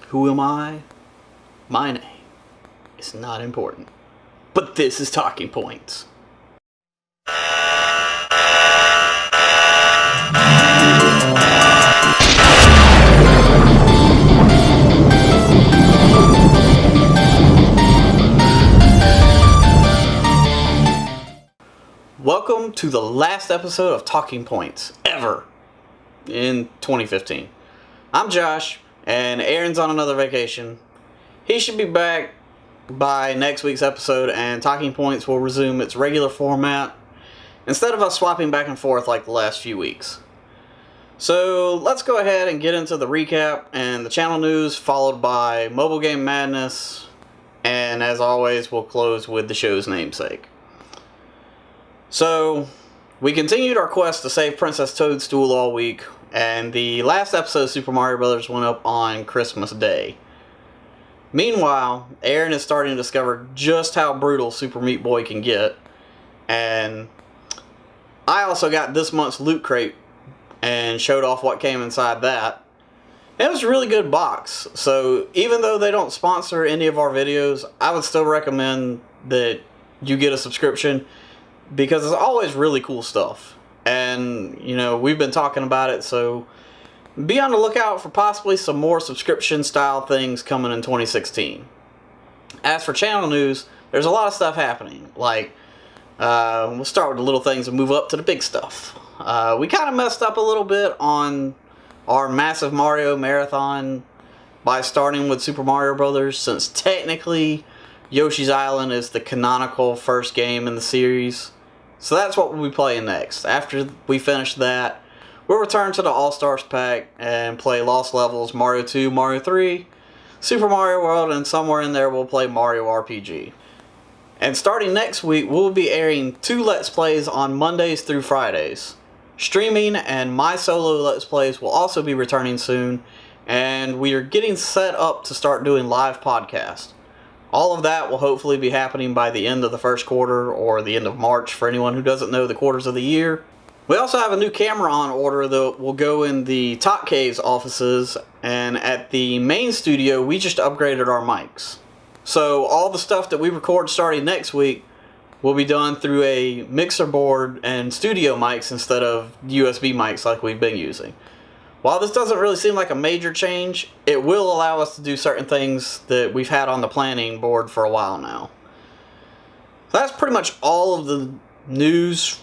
Who am I? My name is not important. But this is ToCing Points. Welcome to the last episode of ToCing Points ever in 2015. I'm Josh, and Aaron's on another vacation. He should be back by next week's episode, and ToCing Points will resume its regular format instead of us swapping back and forth like the last few weeks. So let's go ahead and get into the recap and the channel news, followed by Mobile Game Madness, and as always, we'll close with the show's namesake. So, we continued our quest to save Princess Toadstool all week, and the last episode of Super Mario Bros. Went up on Christmas Day. Meanwhile, Aaron is starting to discover just how brutal Super Meat Boy can get, and I also got this month's Loot Crate and showed off what came inside that. It was a really good box, so even though they don't sponsor any of our videos, I would still recommend that you get a subscription, because it's always really cool stuff. And, you know, we've been talking about it, so be on the lookout for possibly some more subscription style things coming in 2016. As for channel news, there's a lot of stuff happening. Like, we'll start with the little things and move up to the big stuff. We kind of messed up a little bit on our massive Mario marathon by starting with Super Mario Bros., since technically Yoshi's Island is the canonical first game in the series. So that's what we'll be playing next. After we finish that, we'll return to the All-Stars pack and play Lost Levels, Mario 2, Mario 3, Super Mario World, and somewhere in there we'll play Mario RPG. And starting next week, we'll be airing 2 Let's Plays on Mondays through Fridays. Streaming and my solo Let's Plays will also be returning soon, and we are getting set up to start doing live podcasts. All of that will hopefully be happening by the end of the first quarter, or the end of March for anyone who doesn't know the quarters of the year. We also have a new camera on order that will go in the Top Cave's offices, and at the main studio we just upgraded our mics. So all the stuff that we record starting next week will be done through a mixer board and studio mics instead of USB mics like we've been using. While this doesn't really seem like a major change, it will allow us to do certain things that we've had on the planning board for a while now. So that's pretty much all of the news.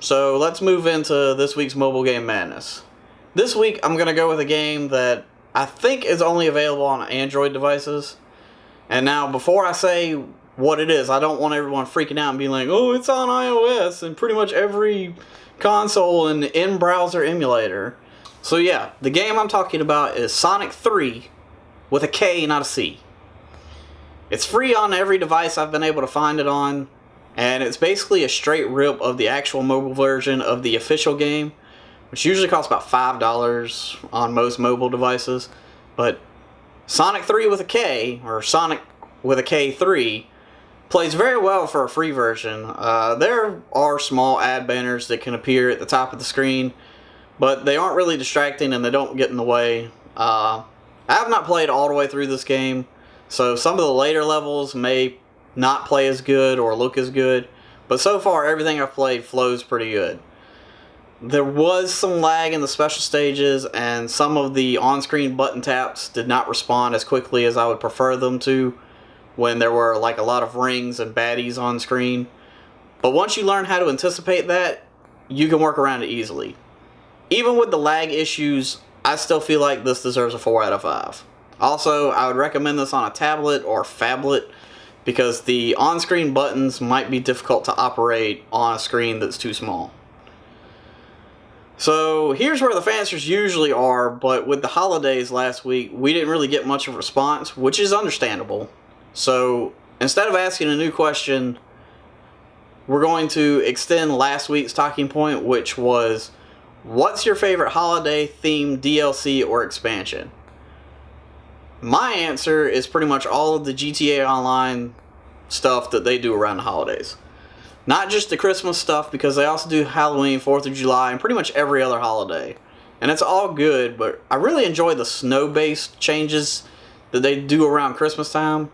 So let's move into this week's Mobile Game Madness. This week I'm going to go with a game that I think is only available on Android devices. And now before I say what it is, I don't want everyone freaking out and being like, oh, it's on iOS and pretty much every console and in-browser emulator. So yeah, the game I'm talking about is Sonic 3 with a K, not a C. It's free on every device I've been able to find it on, and it's basically a straight rip of the actual mobile version of the official game, which usually costs about $5 on most mobile devices. But Sonic 3 with a K, or Sonic with a K3, plays very well for a free version. There are small ad banners that can appear at the top of the screen, but they aren't really distracting and they don't get in the way. I have not played all the way through this game, so some of the later levels may not play as good or look as good, but so far everything I've played flows pretty good. There was some lag in the special stages, and some of the on-screen button taps did not respond as quickly as I would prefer them to when there were like a lot of rings and baddies on screen. But once you learn how to anticipate that, you can work around it easily. Even with the lag issues, I still feel like this deserves a 4 out of 5. Also, I would recommend this on a tablet or phablet, because the on-screen buttons might be difficult to operate on a screen that's too small. So here's where the fanciers usually are, but with the holidays last week, we didn't really get much of a response, which is understandable. So instead of asking a new question, we're going to extend last week's talking point, which was, what's your favorite holiday themed DLC or expansion? My answer is pretty much all of the GTA Online stuff that they do around the holidays. Not just the Christmas stuff, because they also do Halloween, 4th of July, and pretty much every other holiday. And it's all good, but I really enjoy the snow-based changes that they do around Christmas time,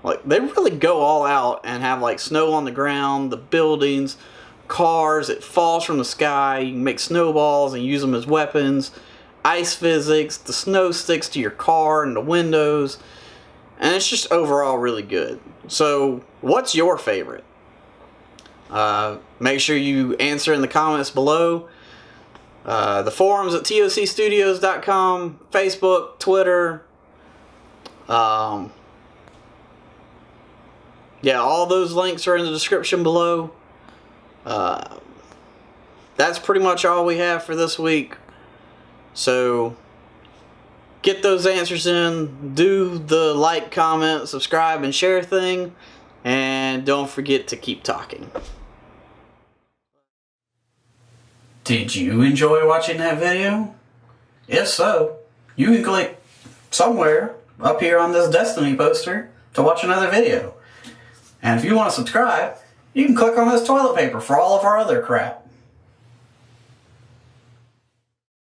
like, they really go all out and have, like, snow on the ground, the buildings, cars, it falls from the sky, you can make snowballs and use them as weapons, ice physics, the snow sticks to your car and the windows, and it's just overall really good. So, what's your favorite? Make sure you answer in the comments below. The forums at ToCstudios.com, Facebook, Twitter. Yeah, all those links are in the description below. That's pretty much all we have for this week. So, get those answers in, do the like, comment, subscribe, and share thing, and don't forget to keep talking. Did you enjoy watching that video? If so, you can click somewhere up here on this Destiny poster to watch another video. And if you want to subscribe, you can click on this toilet paper for all of our other crap.